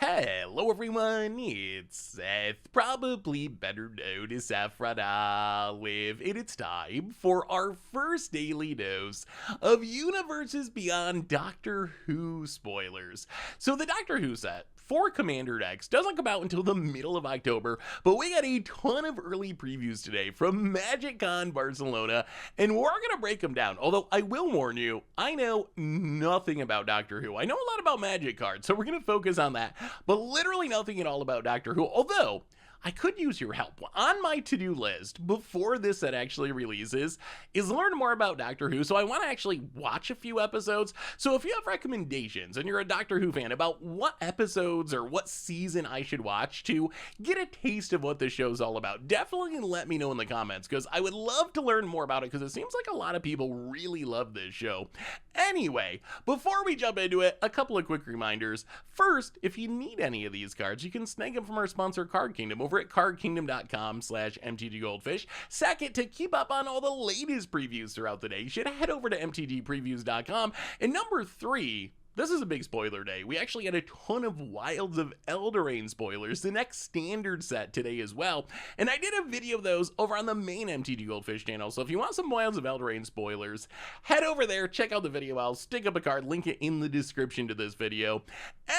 Hello everyone, it's Seth, probably better known as Saffron Olive, and it's time for our first daily dose of Universes Beyond Doctor Who spoilers. So the Doctor Who set for Commander decks doesn't come out until the middle of October, but we got a ton of early previews today from MagicCon Barcelona, and we're gonna break them down. Although I will warn you, I know nothing about Doctor Who. I know a lot about Magic cards, so we're gonna focus on that, but literally nothing at all about Doctor Who, although I could use your help. On my to-do list before this set actually releases is learn more about Doctor Who, so I want to actually watch a few episodes. So if you have recommendations and you're a Doctor Who fan about what episodes or what season I should watch to get a taste of what the show's all about, definitely let me know in the comments, because I would love to learn more about it, because it seems like a lot of people really love this show. Anyway, before we jump into it, a couple of quick reminders. First, if you need any of these cards, you can snag them from our sponsor Card Kingdom over at cardkingdom.com/mtggoldfish. Second, to keep up on all the latest previews throughout the day, you should head over to mtgpreviews.com. And number three, this is a big spoiler day. We actually had a ton of Wilds of Eldraine spoilers, the next standard set today as well. And I did a video of those over on the main MTG Goldfish channel. So if you want some Wilds of Eldraine spoilers, head over there, check out the video. I'll stick up a card, link it in the description to this video.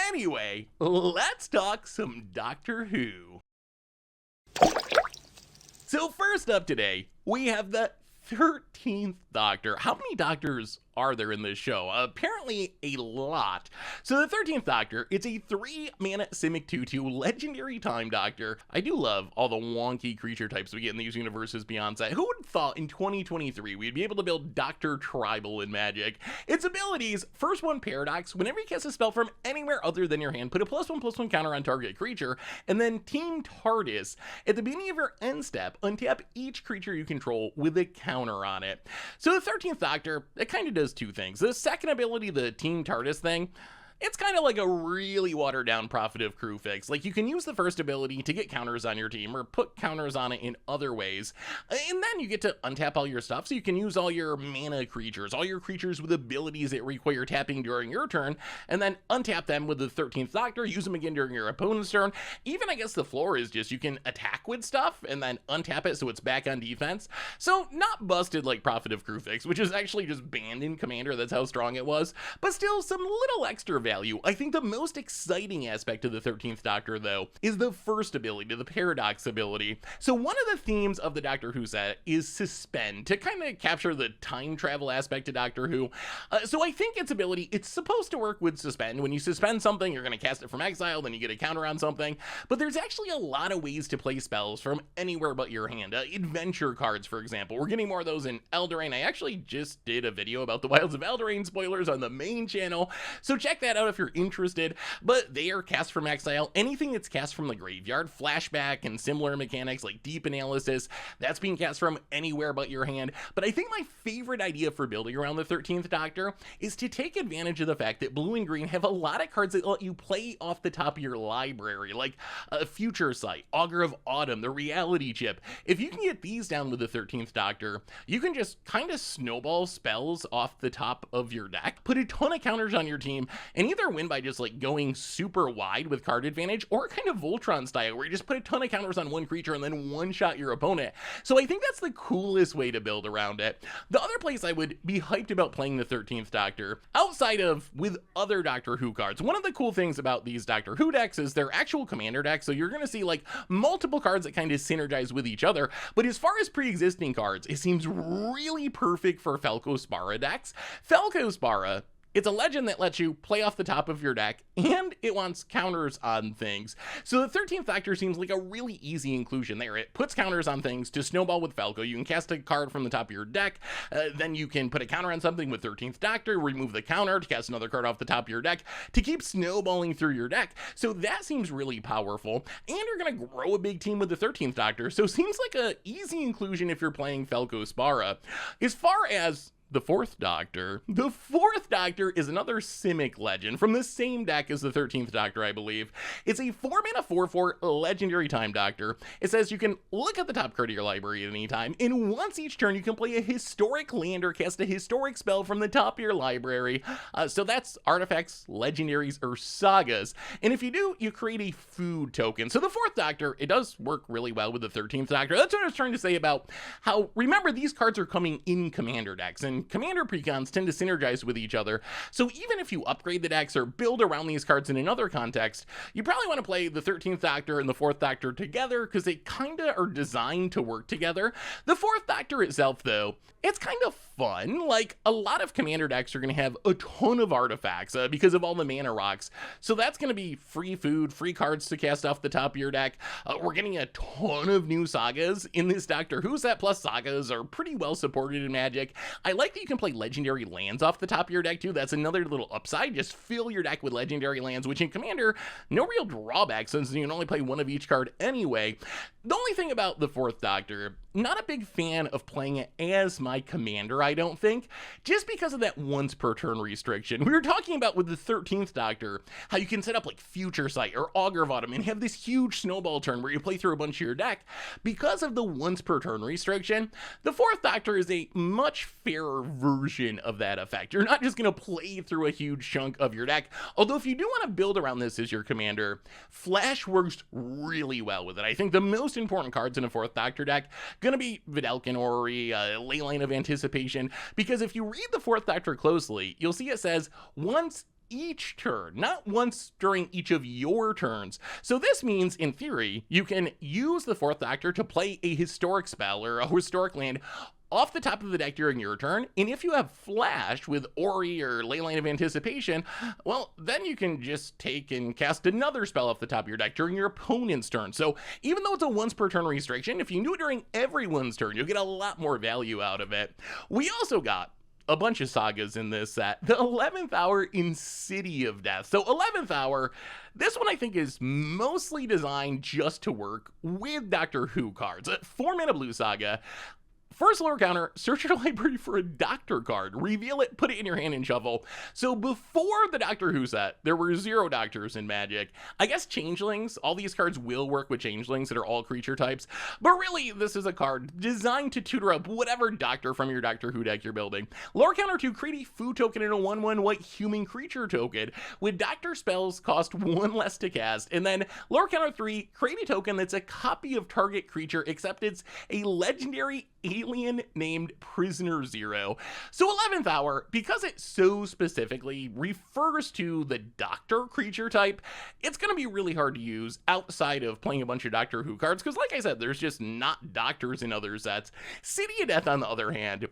Anyway, let's talk some Doctor Who. So first up today, we have the 13th Doctor. How many Doctors are there in this show? Apparently a lot. So the 13th Doctor, it's a 3-mana Simic 2/2 legendary Time Doctor. I do love all the wonky creature types we get in these Universes Beyond set. Who would have thought in 2023 we'd be able to build Doctor Tribal in Magic? Its abilities: first one, Paradox. Whenever you cast a spell from anywhere other than your hand, put a +1/+1 counter on target creature, and then Team TARDIS. At the beginning of your end step, untap each creature you control with a counter on it. So the 13th Doctor, it kind of does two things. The second ability, the Team TARDIS thing, it's kind of like a really watered down Prophet of Crew fix. Like, you can use the first ability to get counters on your team or put counters on it in other ways. And then you get to untap all your stuff, so you can use all your mana creatures, all your creatures with abilities that require tapping during your turn, and then untap them with the 13th Doctor, use them again during your opponent's turn. Even, I guess, the floor is just you can attack with stuff and then untap it so it's back on defense. So not busted like Prophet of Crew fix, which is actually just banned in Commander. That's how strong it was. But still, some little extra value. I think the most exciting aspect of the 13th Doctor, though, is the first ability, the Paradox ability. So one of the themes of the Doctor Who set is Suspend, to kind of capture the time travel aspect of Doctor Who. So I think its ability, it's supposed to work with Suspend. When you suspend something, you're going to cast it from exile, then you get a counter on something. But there's actually a lot of ways to play spells from anywhere but your hand. Adventure cards, for example. We're getting more of those in Eldraine. I actually just did a video about the Wilds of Eldraine spoilers on the main channel, so check that out if you're interested. But they are cast from exile. Anything that's cast from the graveyard, flashback, and similar mechanics like deep analysis, that's being cast from anywhere but your hand. But I think my favorite idea for building around the 13th Doctor is to take advantage of the fact that blue and green have a lot of cards that let you play off the top of your library, like Future Sight, Augur of Autumn, the Reality Chip. If you can get these down with the 13th Doctor, you can just kind of snowball spells off the top of your deck, put a ton of counters on your team, and either win by just like going super wide with card advantage, or kind of Voltron style where you just put a ton of counters on one creature and then one-shot your opponent. So I think that's the coolest way to build around it. The other place I would be hyped about playing the 13th Doctor, outside of with other Doctor Who cards, one of the cool things about these Doctor Who decks is they're actual Commander decks, so you're going to see like multiple cards that kind of synergize with each other. But as far as pre-existing cards, it seems really perfect for Falco-Spara decks. Falco-Spara, it's a legend that lets you play off the top of your deck, and it wants counters on things. So the 13th Doctor seems like a really easy inclusion there. It puts counters on things to snowball with Falco. You can cast a card from the top of your deck, then you can put a counter on something with 13th Doctor, remove the counter to cast another card off the top of your deck to keep snowballing through your deck. So that seems really powerful, and you're going to grow a big team with the 13th Doctor, so seems like a easy inclusion if you're playing Falco-Spara. As far as the Fourth Doctor. The Fourth Doctor is another Simic legend from the same deck as the 13th Doctor, I believe. It's a 4-mana 4/4 legendary Time Doctor. It says you can look at the top card of your library at any time, and once each turn you can play a historic land or cast a historic spell from the top of your library. So that's artifacts, legendaries, or sagas. And if you do, you create a food token. So the Fourth Doctor, it does work really well with the 13th Doctor. That's what I was trying to say about how, remember, these cards are coming in Commander decks, and Commander precons tend to synergize with each other. So even if you upgrade the decks or build around these cards in another context, you probably want to play the 13th Doctor and the 4th Doctor together because they kind of are designed to work together. The 4th Doctor itself, though, it's kind of fun. Like, a lot of Commander decks are going to have a ton of artifacts because of all the mana rocks. So that's going to be free food, free cards to cast off the top of your deck. We're getting a ton of new sagas in this Doctor Who set, plus sagas are pretty well supported in Magic. I like that you can play legendary lands off the top of your deck too. That's another little upside. Just fill your deck with legendary lands, which in Commander, no real drawback since you can only play one of each card anyway. The only thing about the 4th Doctor, not a big fan of playing it as my commander, I don't think, just because of that once per turn restriction. We were talking about with the 13th Doctor, how you can set up like Future Sight or Augur of Autumn and have this huge snowball turn where you play through a bunch of your deck. Because of the once per turn restriction, the 4th Doctor is a much fairer version of that effect. You're not just going to play through a huge chunk of your deck, although if you do want to build around this as your commander, Flash works really well with it. I think the most important cards in a 4th Doctor deck gonna be Vidalcan Orrery, Leyline of Anticipation, because if you read the 4th Doctor closely, you'll see it says once each turn, not once during each of your turns. So this means, in theory, you can use the 4th Doctor to play a historic spell or a historic land off the top of the deck during your turn, and if you have Flash with Ori or Leyline of Anticipation, well, then you can just take and cast another spell off the top of your deck during your opponent's turn. So even though it's a once per turn restriction, if you do it during everyone's turn, you'll get a lot more value out of it. We also got a bunch of sagas in this set. The 11th Hour in City of Death. So 11th Hour, this one I think is mostly designed just to work with Doctor Who cards. 4-mana blue saga. First lower counter, search your library for a Doctor card, reveal it, put it in your hand and shuffle. So before the Doctor Who set, there were 0 Doctors in Magic. I guess Changelings, all these cards will work with Changelings that are all creature types, but really this is a card designed to tutor up whatever Doctor from your Doctor Who deck you're building. Lower counter 2, create a food token and a 1/1 white human creature token, with Doctor spells cost 1 less to cast, and then lower counter 3, create a token that's a copy of target creature except it's a legendary alien named Prisoner Zero. So 11th Hour, because it so specifically refers to the Doctor creature type, it's going to be really hard to use outside of playing a bunch of Doctor Who cards, because like I said, there's just not Doctors in other sets. City of Death, on the other hand,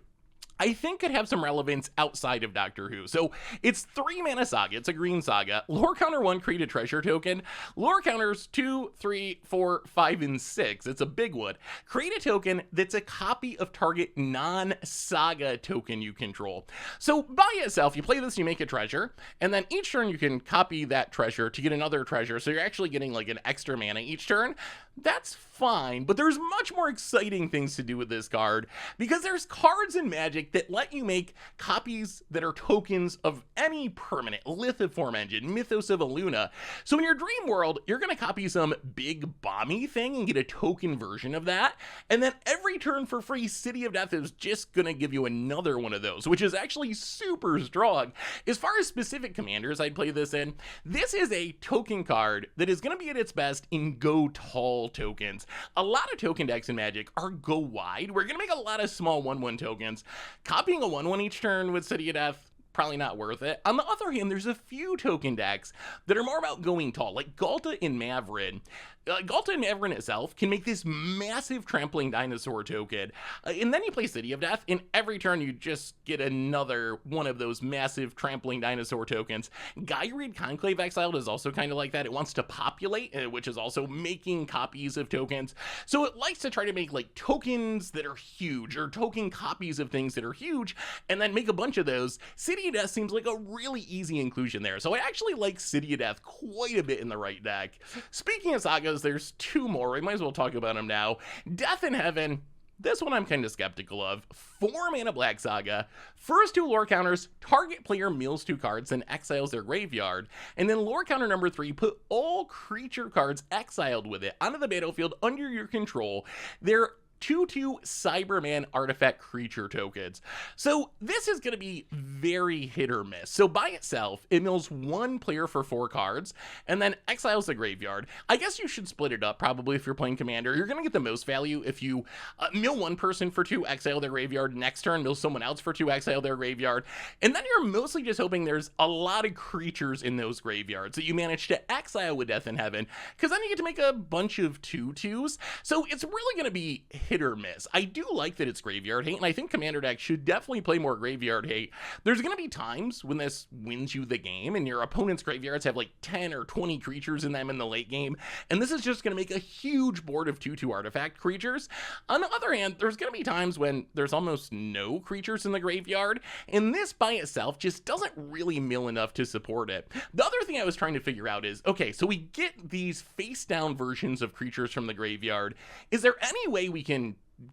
I think could have some relevance outside of Doctor Who. So it's 3-mana saga. It's a green saga. Lore counter 1, create a treasure token. Lore counters 2, 3, 4, 5, and 6. It's a big one. Create a token that's a copy of target non-saga token you control. So by itself, you play this, you make a treasure, and then each turn you can copy that treasure to get another treasure. So you're actually getting like an extra mana each turn. That's fine, but there's much more exciting things to do with this card, because there's cards in Magic that let you make copies that are tokens of any permanent. Lithiform Engine, Mythos of Aluna. So in your dream world, you're going to copy some big bomby thing and get a token version of that, and then every turn for free, City of Death is just going to give you another one of those, which is actually super strong. As far as specific commanders I'd play this in, this is a token card that is going to be at its best in Go Tall tokens. A lot of token decks in Magic are go wide. We're going to make a lot of small 1/1 tokens. Copying a 1/1 each turn with City of Death, probably not worth it. On the other hand, there's a few token decks that are more about going tall, like Galta and Mavrin. Galta and Mavrin itself can make this massive trampling dinosaur token, and then you play City of Death, and every turn you just get another one of those massive trampling dinosaur tokens. Gyreed Conclave Exiled is also kind of like that. It wants to populate, which is also making copies of tokens. So it likes to try to make like tokens that are huge, or token copies of things that are huge, and then make a bunch of those. City of Death seems like a really easy inclusion there, so I actually like City of Death quite a bit in the right deck. Speaking of sagas, there's 2 more. We might as well talk about them now. Death in Heaven. This one I'm kind of skeptical of. 4 mana Black Saga. First 2 lore counters, target player mills 2 cards and exiles their graveyard. And then lore counter number 3, put all creature cards exiled with it onto the battlefield under your control. They're 2/2 Cyberman artifact creature tokens. So this is going to be very hit or miss. So by itself, it mills 1 player for 4 cards and then exiles the graveyard. I guess you should split it up probably if you're playing Commander. You're going to get the most value if you mill 1 person for 2, exile their graveyard. Next turn, mill someone else for 2, exile their graveyard. And then you're mostly just hoping there's a lot of creatures in those graveyards that you manage to exile with Death in Heaven, because then you get to make a bunch of 2/2s. So it's really going to be hit or miss. I do like that it's graveyard hate, and I think Commander decks should definitely play more graveyard hate. There's going to be times when this wins you the game, and your opponent's graveyards have like 10 or 20 creatures in them in the late game, and this is just going to make a huge board of 2/2 artifact creatures. On the other hand, there's going to be times when there's almost no creatures in the graveyard, and this by itself just doesn't really mill enough to support it. The other thing I was trying to figure out is, okay, so we get these face-down versions of creatures from the graveyard. Is there any way we can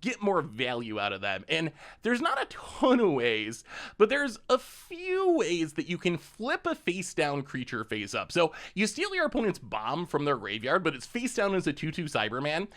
get more value out of them? And there's not a ton of ways, but there's a few ways that you can flip a face down creature face up. So you steal your opponent's bomb from their graveyard, but it's face down as a 2/2 Cyberman.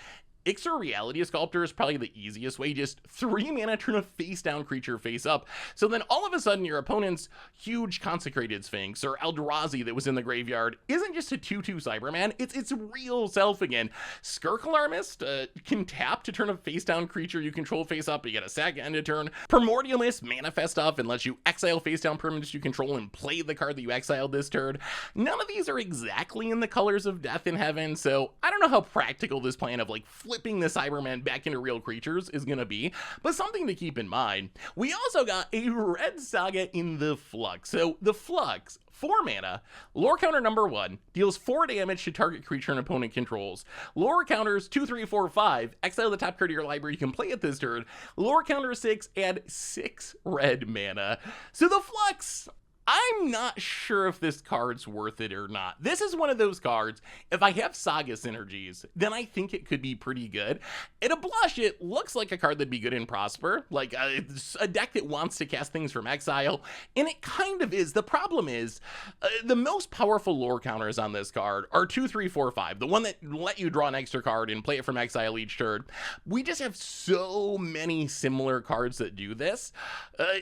Ixor Reality Sculptor is probably the easiest way. Just 3 mana, turn a face down creature face up. So then all of a sudden your opponent's huge Consecrated Sphinx or Eldrazi that was in the graveyard isn't just a 2/2 Cyberman, it's its real self again. Skirk Alarmist can tap to turn a face down creature you control face up. You get a Saga end of turn. Primordial Mist manifest off and lets you exile face down permanents you control and play the card that you exiled this turn. None of these are exactly in the colors of Death in Heaven, so I don't know how practical this plan of like flipping the Cybermen back into real creatures is going to be, but something to keep in mind. We also got a red saga in the Flux. So the Flux, 4 mana, lore counter number 1, deals 4 damage to target creature an opponent controls. Lore counters 2, 3, 4, 5, exile the top card of your library, you can play it this turn. Lore counter 6, add 6 red mana. So the Flux, I'm not sure if this card's worth it or not. This is one of those cards, if I have Saga synergies, then I think it could be pretty good. At a blush, it looks like a card that'd be good in Prosper, like a deck that wants to cast things from exile, and it kind of is. The problem is, the most powerful lore counters on this card are 2, 3, 4, 5, the one that let you draw an extra card and play it from exile each turn. We just have so many similar cards that do this,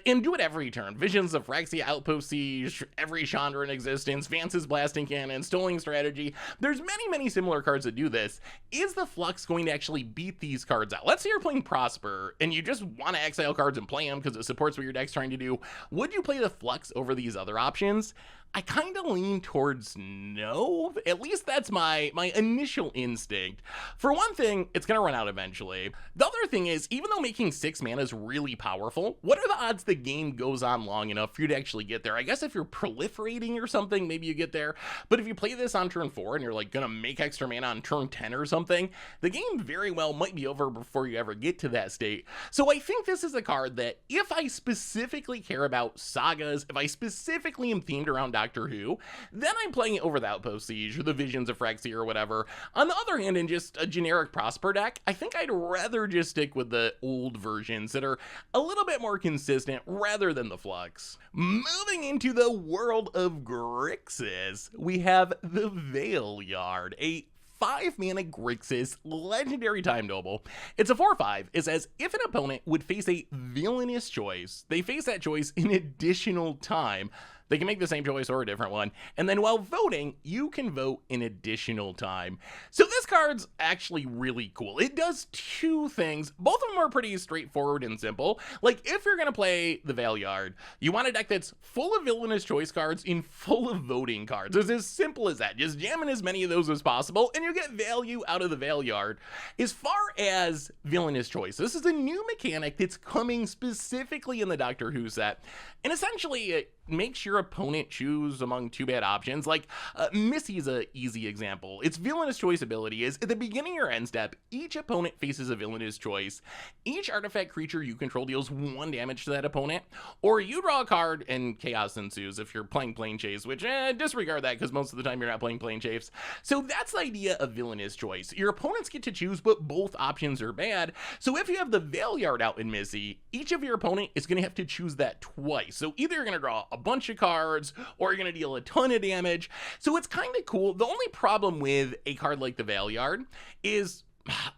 and do it every turn. Visions of Phyrexia, Outpost Siege, every Chandra in existence, Vance's Blasting Cannon, Stoling Strategy. There's many similar cards that do this. Is the Flux going to actually beat these cards out? Let's say you're playing Prosper and you just want to exile cards and play them because it supports what your deck's trying to do. Would you play the Flux over these other options? I kind of lean towards no. At least that's my initial instinct. For one thing, it's going to run out eventually. The other thing is, even though making 6 mana is really powerful, what are the odds the game goes on long enough for you to actually get there? I guess if you're proliferating or something, maybe you get there. But if you play this on turn 4 and you're like going to make extra mana on turn 10 or something, the game very well might be over before you ever get to that state. So I think this is a card that if I specifically care about sagas, if I specifically am themed around Doctor Who, then I'm playing it over the Outpost Siege or the Visions of Phyrexia or whatever. On the other hand, in just a generic Prosper deck, I think I'd rather just stick with the old versions that are a little bit more consistent rather than the Flux. Moving into the world of Grixis, we have the Valeyard, a 5 mana Grixis legendary time noble. It's a 4/5. It says if an opponent would face a villainous choice, they face that choice in additional time. They can make the same choice or a different one. And then while voting, you can vote in additional time. So this card's actually really cool. It does 2 things. Both of them are pretty straightforward and simple. Like if you're going to play the Valeyard, you want a deck that's full of villainous choice cards and full of voting cards. It's as simple as that. Just jam in as many of those as possible and you get value out of the Valeyard. As far as villainous choice, this is a new mechanic that's coming specifically in the Doctor Who set. And essentially, makes your opponent choose among two bad options. Like, Missy is an easy example. Its villainous choice ability is, at the beginning or end step, each opponent faces a villainous choice. Each artifact creature you control deals 1 damage to that opponent, or you draw a card and chaos ensues if you're playing Plane Chase, which, disregard that because most of the time you're not playing Plane Chase. So that's the idea of villainous choice. Your opponents get to choose, but both options are bad. So if you have the Valeyard out in Missy, each of your opponent is going to have to choose that twice. So either you're going to draw a bunch of cards, or you're going to deal a ton of damage. So it's kind of cool. The only problem with a card like the Valeyard is,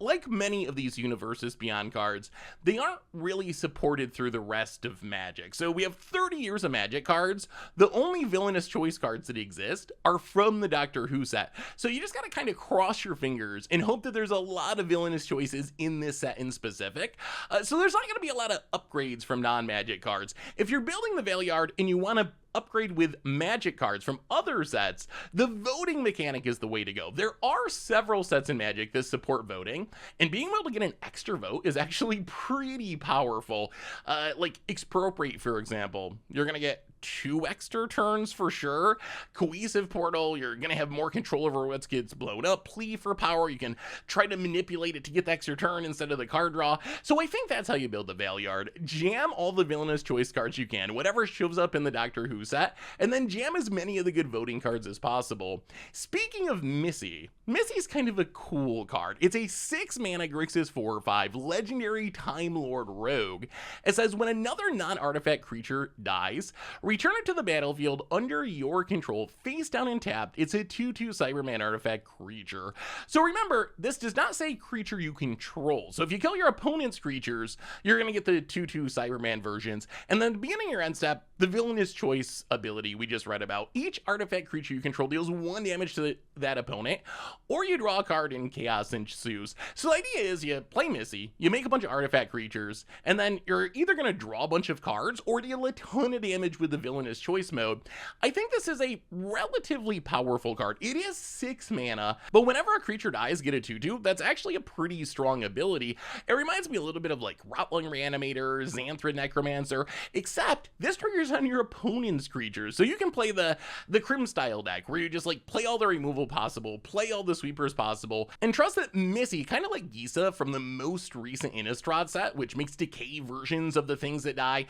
like many of these Universes Beyond cards, they aren't really supported through the rest of Magic. So we have 30 years of Magic cards. The only villainous choice cards that exist are from the Doctor Who set. So you just gotta kind of cross your fingers and hope that there's a lot of villainous choices in this set in specific. So there's not gonna be a lot of upgrades from non-Magic cards. If you're building the Valeyard and you want to upgrade with Magic cards from other sets, the voting mechanic is the way to go. There are several sets in Magic that support voting, and being able to get an extra vote is actually pretty powerful. Like Expropriate, for example, you're gonna get 2 extra turns for sure. Cohesive Portal, you're gonna have more control over what gets blown up. Plea for Power, you can try to manipulate it to get the extra turn instead of the card draw. So I think that's how you build the Valeyard. Jam all the villainous choice cards you can, whatever shows up in the Doctor Who set, and then jam as many of the good voting cards as possible. Speaking of Missy, Missy's kind of a cool card. It's a 6-mana Grixis 4/5 legendary Time Lord rogue. It says when another non-artifact creature dies, return it to the battlefield under your control, face down and tapped. It's a 2/2 Cyberman artifact creature. So remember, this does not say creature you control. So if you kill your opponent's creatures, you're going to get the 2/2 Cyberman versions. And then at the beginning of your end step, the villainous choice ability we just read about. Each artifact creature you control deals 1 damage to that opponent, or you draw a card and chaos ensues. So the idea is you play Missy, you make a bunch of artifact creatures, and then you're either going to draw a bunch of cards or deal a ton of damage with the villainous choice mode. I think this is a relatively powerful card. It is 6 mana, but whenever a creature dies, get a 2/2. That's actually a pretty strong ability. It reminds me a little bit of like Rotling Reanimator, Xanthrid Necromancer, except this triggers on your opponent's creatures. So you can play the Crim style deck where you just like play all the removal possible, play all the sweepers possible, and trust that Missy, kind of like Gisa from the most recent Innistrad set, which makes decay versions of the things that die,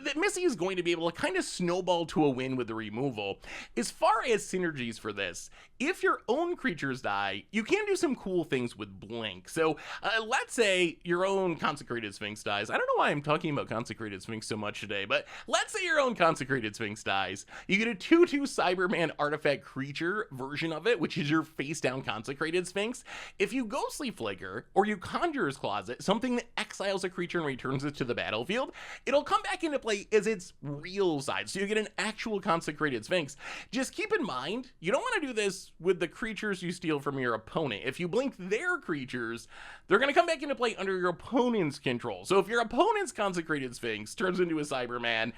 that Missy is going to be able to kind of snowball to a win with the removal. As far as synergies for this, if your own creatures die, you can do some cool things with Blink. So let's say your own Consecrated Sphinx dies. I don't know why I'm talking about Consecrated Sphinx so much today, but let's say your own Consecrated Sphinx dies. You get a 2/2 Cyberman artifact creature version of it, which is your face down Consecrated Sphinx. If you Ghostly Flicker or you Conjurer's Closet, something that exiles a creature and returns it to the battlefield, it'll come back into play as its real side. So you get an actual Consecrated Sphinx. Just keep in mind, you don't want to do this with the creatures you steal from your opponent. If you blink their creatures, they're going to come back into play under your opponent's control. So if your opponent's Consecrated Sphinx turns into a Cyberman,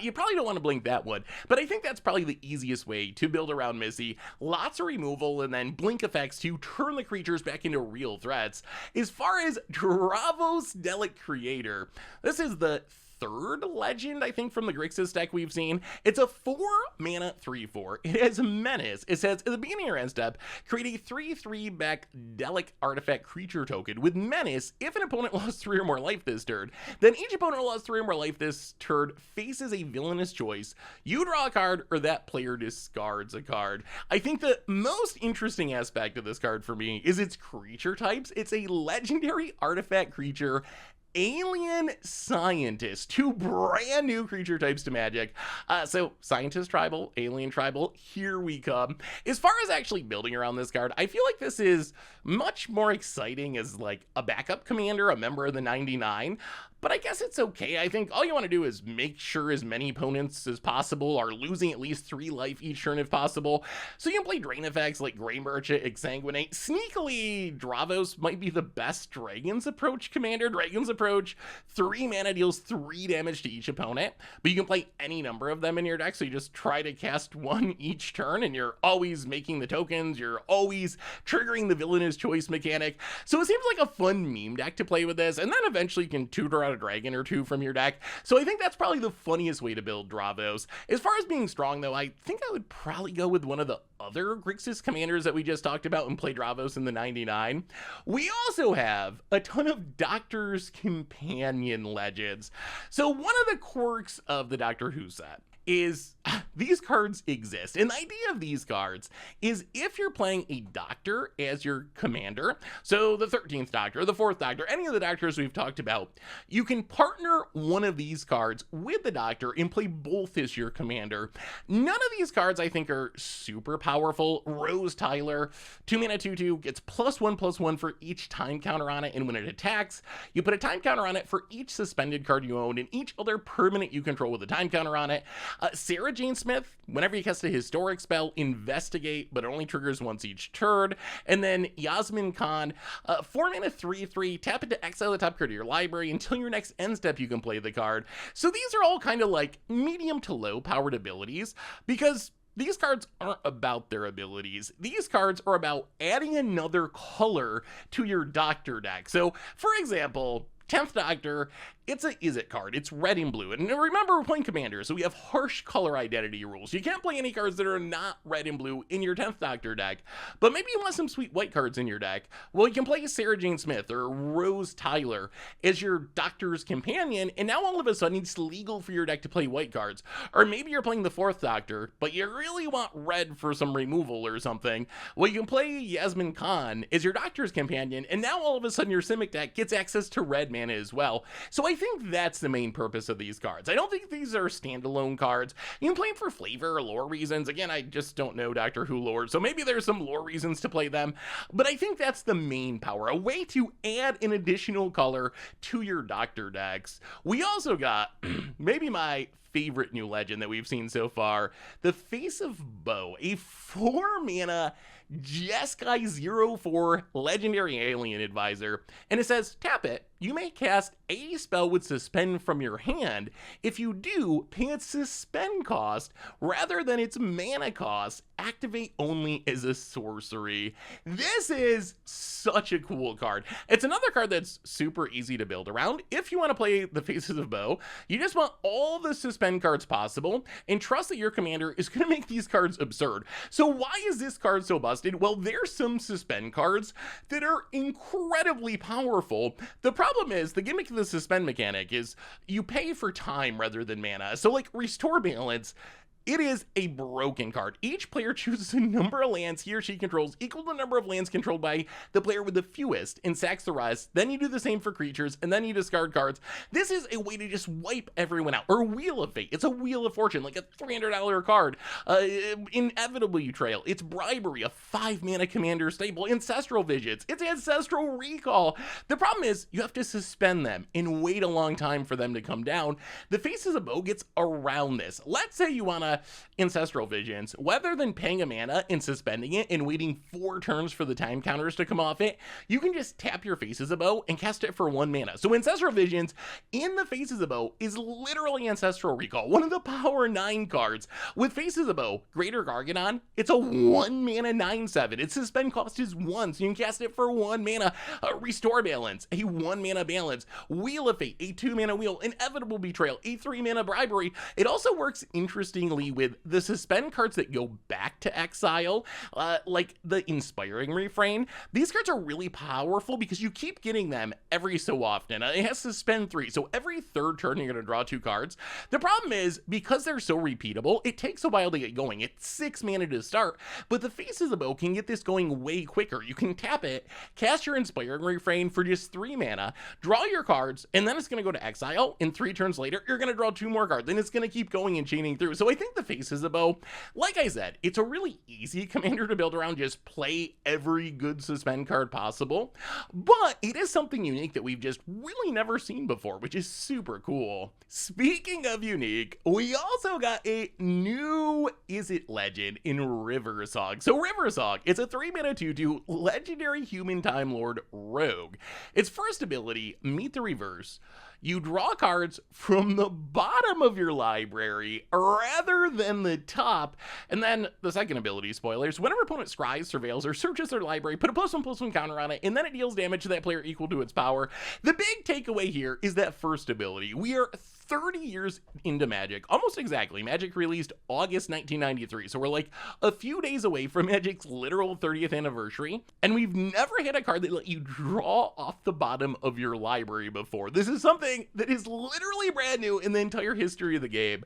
you probably don't want to blink that one. But I think that's probably the easiest way to build around Missy. Lots of removal and then blink effects to turn the creatures back into real threats. As far as Davros Dalek Creator, this is the 3rd legend, I think, from the Grixis deck we've seen. It's a 4-mana 3/4. It has Menace. It says, at the beginning of your end step, create a 3/3 back Dalek artifact creature token with Menace. If an opponent lost 3 or more life this turn, then each opponent who lost 3 or more life this turn faces a villainous choice. You draw a card, or that player discards a card. I think the most interesting aspect of this card for me is its creature types. It's a legendary artifact creature, Alien Scientist, 2 brand new creature types to Magic. So Scientist Tribal, Alien Tribal, here we come. As far as actually building around this card, I feel like this is much more exciting as like a backup commander, a member of the 99. But I guess it's okay. I think all you want to do is make sure as many opponents as possible are losing at least 3 life each turn if possible. So you can play drain effects like Grey Merchant, Exsanguinate. Sneakily, Davros might be the best Dragon's Approach commander. Dragon's Approach approach. 3 mana deals 3 damage to each opponent, but you can play any number of them in your deck, so you just try to cast 1 each turn, and you're always making the tokens, you're always triggering the villainous choice mechanic. So it seems like a fun meme deck to play with this, and then eventually you can tutor out a dragon or 2 from your deck. So I think that's probably the funniest way to build Davros. As far as being strong though, I think I would probably go with one of the other Grixis commanders that we just talked about and play Davros in the 99. We also have a ton of Doctor's Companion legends. So one of the quirks of the Doctor Who set is these cards exist. And the idea of these cards is if you're playing a Doctor as your commander, so the 13th Doctor, the 4th Doctor, any of the Doctors we've talked about, you can partner one of these cards with the Doctor and play both as your commander. None of these cards I think are super powerful. Rose Tyler, 2 mana 2/2, gets +1/+1 for each time counter on it, and when it attacks, you put a time counter on it for each suspended card you own and each other permanent you control with a time counter on it. Sarah Jane Smith, whenever you cast a historic spell, investigate, but it only triggers once each turn. And then Yasmin Khan, 4 mana 3/3, tap it to exile the top card of your library. Until your next end step, you can play the card. So these are all kind of like medium to low powered abilities, because these cards aren't about their abilities. These cards are about adding another color to your Doctor deck. So, for example, 10th Doctor, it's a Is It card. It's red and blue. And remember, we're playing Commander, so we have harsh color identity rules. You can't play any cards that are not red and blue in your 10th Doctor deck. But maybe you want some sweet white cards in your deck. Well, you can play Sarah Jane Smith or Rose Tyler as your Doctor's Companion, and now all of a sudden it's legal for your deck to play white cards. Or maybe you're playing the 4th Doctor, but you really want red for some removal or something. Well, you can play Yasmin Khan as your Doctor's Companion, and now all of a sudden your Simic deck gets access to red mana as well. So I think that's the main purpose of these cards. I don't think these are standalone cards. You can play them for flavor or lore reasons. Again, I just don't know Doctor Who lore, so maybe there's some lore reasons to play them, but I think that's the main power, a way to add an additional color to your Doctor decks. We also got maybe my favorite new legend that we've seen so far, the Face of Boe, a 4 mana Jeskai 0/4 legendary alien advisor, and it says tap it, you may cast a spell with suspend from your hand. If you do, pay its suspend cost rather than its mana cost. Activate only as a sorcery. This is such a cool card. It's another card that's super easy to build around. If you want to play the Faces of Boe, you just want all the suspend cards possible and trust that your commander is going to make these cards absurd. So why is this card so busted? Well, there's some suspend cards that are incredibly powerful. The problem is the gimmick of the suspend mechanic is you pay for time rather than mana. So like Restore Balance, it is a broken card. Each player chooses a number of lands he or she controls equal to the number of lands controlled by the player with the fewest and sacks the rest. Then you do the same for creatures, and then you discard cards. This is a way to just wipe everyone out. Or Wheel of Fate. It's a Wheel of Fortune, like a $300 card. Inevitable Betrayal. It's Bribery, a 5 mana commander staple. Ancestral Visions. It's Ancestral Recall. The problem is you have to suspend them and wait a long time for them to come down. The Faces of Boe gets around this. Let's say you want to Ancestral Visions, rather than paying a mana and suspending it and waiting 4 turns for the time counters to come off it, you can just tap your Faces of Boe and cast it for 1 mana. So Ancestral Visions in the Faces of Boe is literally Ancestral Recall, one of the power 9 cards. With Faces of Boe, Greater Gargadon, it's a 1 mana 9/7. Its suspend cost is 1, so you can cast it for 1 mana. Restore Balance, a 1 mana balance. Wheel of Fate, a 2 mana wheel. Inevitable Betrayal, a 3 mana bribery. It also works interestingly with the suspend cards that go back to exile, like the Inspiring Refrain. These cards are really powerful because you keep getting them every so often. It has suspend 3, so every 3rd turn you're going to draw 2 cards. The problem is, because they're so repeatable, it takes a while to get going. It's 6 mana to start, but the Faces of Boe can get this going way quicker. You can tap it, cast your Inspiring Refrain for just 3 mana, draw your cards, and then it's going to go to exile, and 3 turns later, you're going to draw 2 more cards, and it's going to keep going and chaining through. So I think the Faces of Boe, like I said, it's a really easy commander to build around. Just play every good suspend card possible, but it is something unique that we've just really never seen before, which is super cool. Speaking of unique, we also got a new Izzet legend in Riversong. So Riversong, it's a 3-mana 2/2 legendary human Time Lord rogue. Its first ability, Meet the Reverse. You draw cards from the bottom of your library rather than the top. And then the second ability, spoilers, whenever opponent scries, surveils, or searches their library, put a +1/+1 counter on it, and then it deals damage to that player equal to its power. The big takeaway here is that first ability. We are 30 years into Magic, almost exactly. Magic released August 1993, so we're like a few days away from Magic's literal 30th anniversary, and we've never had a card that let you draw off the bottom of your library before. This is something that is literally brand new in the entire history of the game.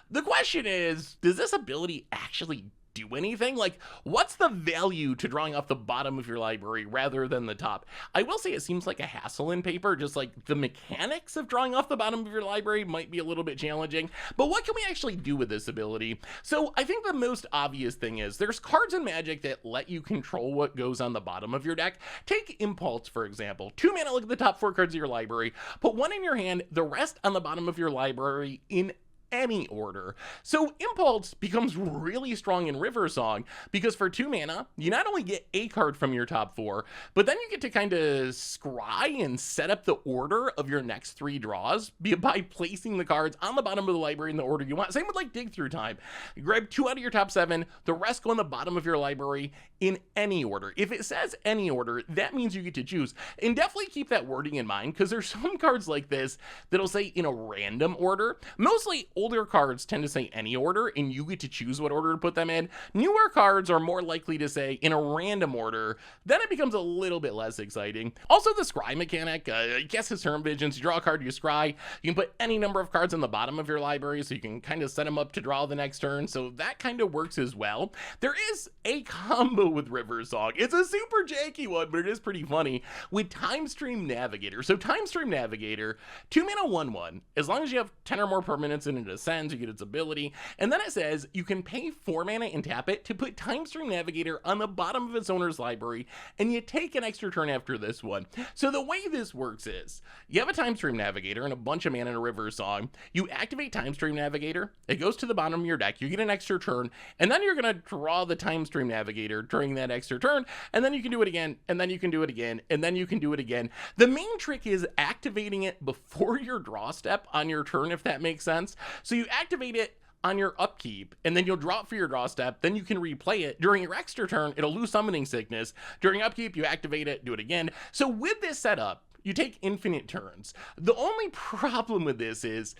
The question is, does this ability actually do anything? Like, what's the value to drawing off the bottom of your library rather than the top? I will say it seems like a hassle in paper, just like the mechanics of drawing off the bottom of your library might be a little bit challenging, but what can we actually do with this ability? So I think the most obvious thing is there's cards in Magic that let you control what goes on the bottom of your deck. Take Impulse, for example. 2 mana, look at the top 4 cards of your library, put 1 in your hand, the rest on the bottom of your library in any order. So Impulse becomes really strong in Riversong because for 2 mana, you not only get a card from your top 4, but then you get to kind of scry and set up the order of your next 3 draws by placing the cards on the bottom of the library in the order you want. Same with like Dig Through Time. You grab 2 out of your top 7, the rest go on the bottom of your library in any order. If it says any order, that means you get to choose. And definitely keep that wording in mind because there's some cards like this that'll say in a random order. Mostly older cards tend to say any order, and you get to choose what order to put them in. Newer cards are more likely to say in a random order. Then it becomes a little bit less exciting. Also, the scry mechanic, guess his term visions. You draw a card, you scry. You can put any number of cards on the bottom of your library, so you can kind of set them up to draw the next turn. So that kind of works as well. There is a combo with Riversong. It's a super janky one, but it is pretty funny with Time Stream Navigator. So Time Stream Navigator, 2 mana 1/1. As long as you have 10 or more permanents in it ascends, you get its ability, and then it says you can pay 4 mana and tap it to put Time Stream Navigator on the bottom of its owner's library, and you take an extra turn after this one. So the way this works is you have a Time Stream Navigator and a bunch of mana in a Riversong. You activate Time Stream Navigator, it goes to the bottom of your deck, you get an extra turn, and then you're going to draw the Time Stream Navigator during that extra turn, and then you can do it again, and then you can do it again, and then you can do it again. The main trick is activating it before your draw step on your turn, if that makes sense. So you activate it on your upkeep, and then you'll draw it for your draw step, then you can replay it. During your extra turn, it'll lose Summoning Sickness. During upkeep, you activate it, do it again. So with this setup, you take infinite turns. The only problem with this is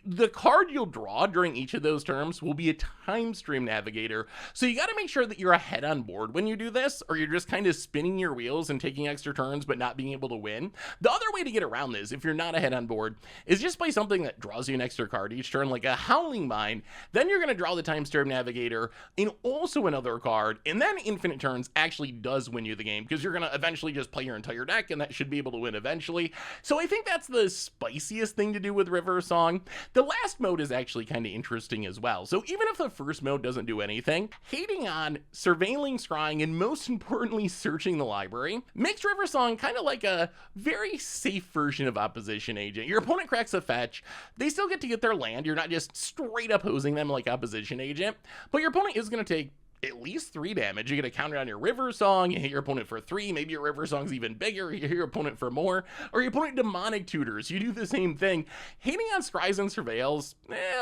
the card you'll draw during each of those terms will be a Time Stream Navigator. So you got to make sure that you're ahead on board when you do this, or you're just kind of spinning your wheels and taking extra turns but not being able to win. The other way to get around this, if you're not ahead on board, is just play something that draws you an extra card each turn, like a Howling Mine. Then you're going to draw the Time Stream Navigator and also another card, and then infinite turns actually does win you the game because you're going to eventually just play your entire deck, and that should be able to win eventually. So I think that's the spiciest thing to do with Riversong. The last mode is actually kind of interesting as well. So even if the first mode doesn't do anything, hating on, surveilling, scrying, and most importantly, searching the library makes Riversong kind of like a very safe version of Opposition Agent. Your opponent cracks a fetch, they still get to get their land. You're not just straight up hosing them like Opposition Agent, but your opponent is going to take at least 3 damage. You get a counter on your Riversong, you hit your opponent for 3, maybe your Riversong's even bigger, you hit your opponent for more, or your opponent Demonic Tutors, you do the same thing. Hating on Scries and Surveils,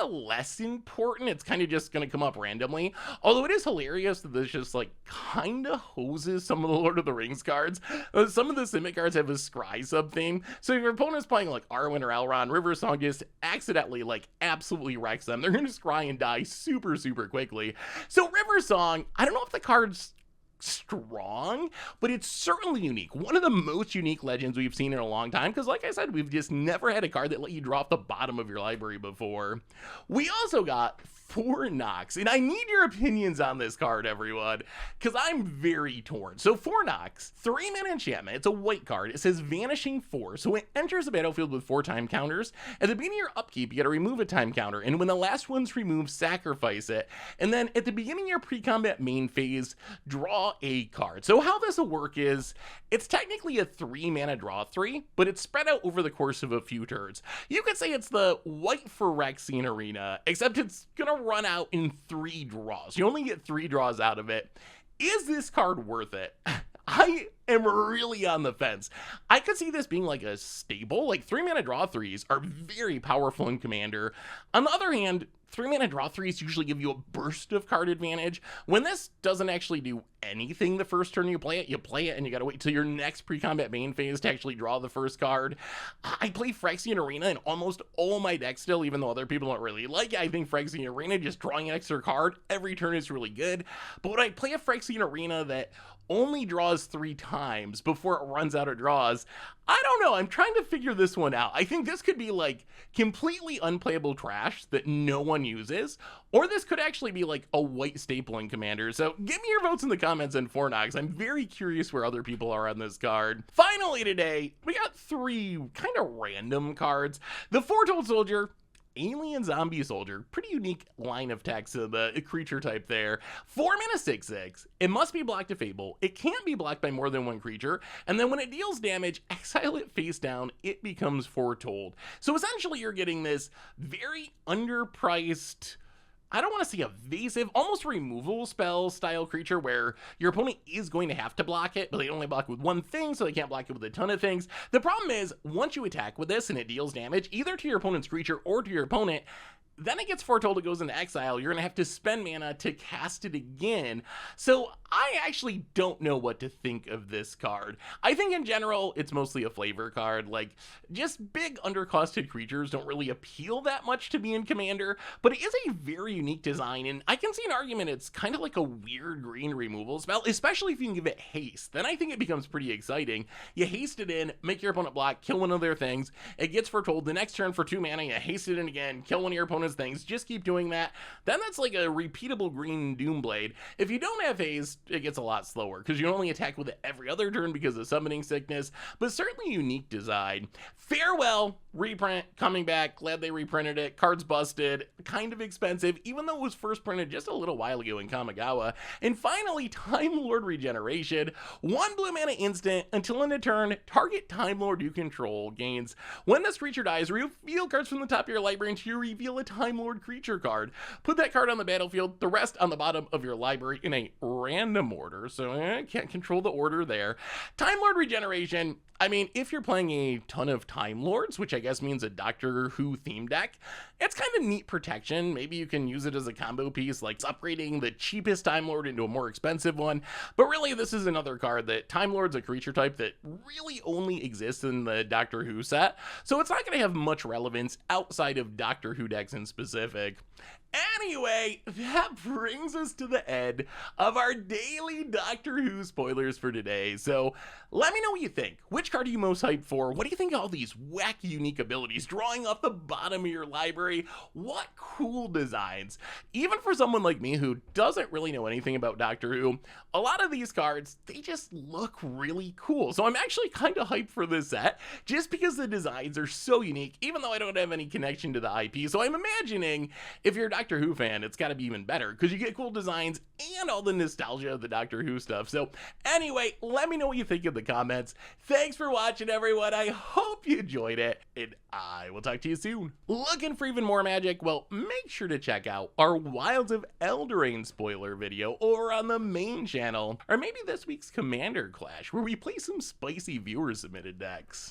less important, it's kind of just going to come up randomly, although it is hilarious that this just like kind of hoses some of the Lord of the Rings cards. Some of the Simic cards have a Scry sub-theme, so if your opponent's playing like Arwen or Elrond, Riversong just accidentally like absolutely wrecks them. They're going to Scry and die super quickly. So Riversong, I don't know if the card's strong, but it's certainly unique. One of the most unique legends we've seen in a long time, because like I said, we've just never had a card that let you draw off the bottom of your library before. We also got 4 Nox, and I need your opinions on this card, everyone, because I'm very torn. So 4 Nox, 3-mana enchantment. It's a white card. It says Vanishing 4, so it enters the battlefield with 4 time counters. At the beginning of your upkeep, you gotta remove a time counter, and when the last one's removed, sacrifice it. And then at the beginning of your pre-combat main phase, draw a card. So how this will work is, it's technically a 3-mana draw 3, but it's spread out over the course of a few turns. You could say it's the white Phyrexian Arena, except it's gonna run out in 3 draws. You only get 3 draws out of it. Is this card worth it? I am really on the fence. I could see this being like a staple. Like 3-mana draw 3s are very powerful in Commander. On the other hand, 3-mana draw 3s usually give you a burst of card advantage. When this doesn't actually do anything the first turn you play it, and you gotta wait till your next pre-combat main phase to actually draw the first card. I play Phyrexian Arena in almost all my decks still, even though other people don't really like it. I think Phyrexian Arena, just drawing an extra card every turn is really good. But when I play a Phyrexian Arena that only draws 3 times before it runs out of draws, I don't know, I'm trying to figure this one out. I think this could be like completely unplayable trash that no one uses, or this could actually be like a white staple in Commander. So give me your votes in the comments on 4 Nox. I'm very curious where other people are on this card. Finally today, we got 3 kind of random cards. The Foretold Soldier, Alien Zombie Soldier, pretty unique line of text of the creature type there. 4-mana 6/6. It must be blocked to Fable. It can't be blocked by more than 1 creature. And then when it deals damage, exile it face down. It becomes Foretold. So essentially you're getting this very underpriced, I don't want to say evasive, almost removal spell style creature where your opponent is going to have to block it, but they only block with 1 thing, so they can't block it with a ton of things. The problem is, once you attack with this and it deals damage, either to your opponent's creature or to your opponent, then it gets Foretold, it goes into exile. You're going to have to spend mana to cast it again. So I actually don't know what to think of this card. I think in general, it's mostly a flavor card. Like, just big undercosted creatures don't really appeal that much to me in Commander, but it is a very unique design, and I can see an argument it's kind of like a weird green removal spell, especially if you can give it haste. Then I think it becomes pretty exciting. You haste it in, make your opponent block, kill one of their things, it gets Foretold. The next turn for 2 mana, you haste it in again, kill one of your opponent's things, just keep doing that. Then that's like a repeatable green Doomblade. If you don't have haste, it gets a lot slower because you only attack with it every other turn because of summoning sickness, but certainly unique design. Farewell reprint, coming back, glad they reprinted it. Cards busted, kind of expensive, even though it was first printed just a little while ago in Kamigawa. And finally, Time Lord Regeneration. 1 blue mana instant, until end of turn, target Time Lord you control gains. When this creature dies, reveal cards from the top of your library until you reveal a Time Lord creature card. Put that card on the battlefield, the rest on the bottom of your library in a random order, so can't control the order there. Time Lord Regeneration, I mean, if you're playing a ton of Time Lords, which I guess means a Doctor Who theme deck, it's kind of neat protection. Maybe you can use it as a combo piece, like upgrading the cheapest Time Lord into a more expensive one. But really, this is another card that Time Lord's a creature type that really only exists in the Doctor Who set, so it's not going to have much relevance outside of Doctor Who decks in specific. Anyway, that brings us to the end of our daily Doctor Who spoilers for today. So let me know what you think. Which card are you most hyped for? What do you think of all these wacky unique abilities drawing off the bottom of your library? What cool designs. Even for someone like me who doesn't really know anything about Doctor Who, a lot of these cards, they just look really cool. So I'm actually kind of hyped for this set just because the designs are so unique, even though I don't have any connection to the IP. So I'm imagining if you're a Doctor Who fan, it's got to be even better because you get cool designs and all the nostalgia of the Doctor Who stuff. So anyway, let me know what you think in the comments. Thanks for watching, everyone. I hope you enjoyed it, and I will talk to you soon. Looking for even more magic? Well, make sure to check out our Wilds of Eldraine spoiler video over on the main channel, or maybe this week's Commander Clash, where we play some spicy viewer submitted decks.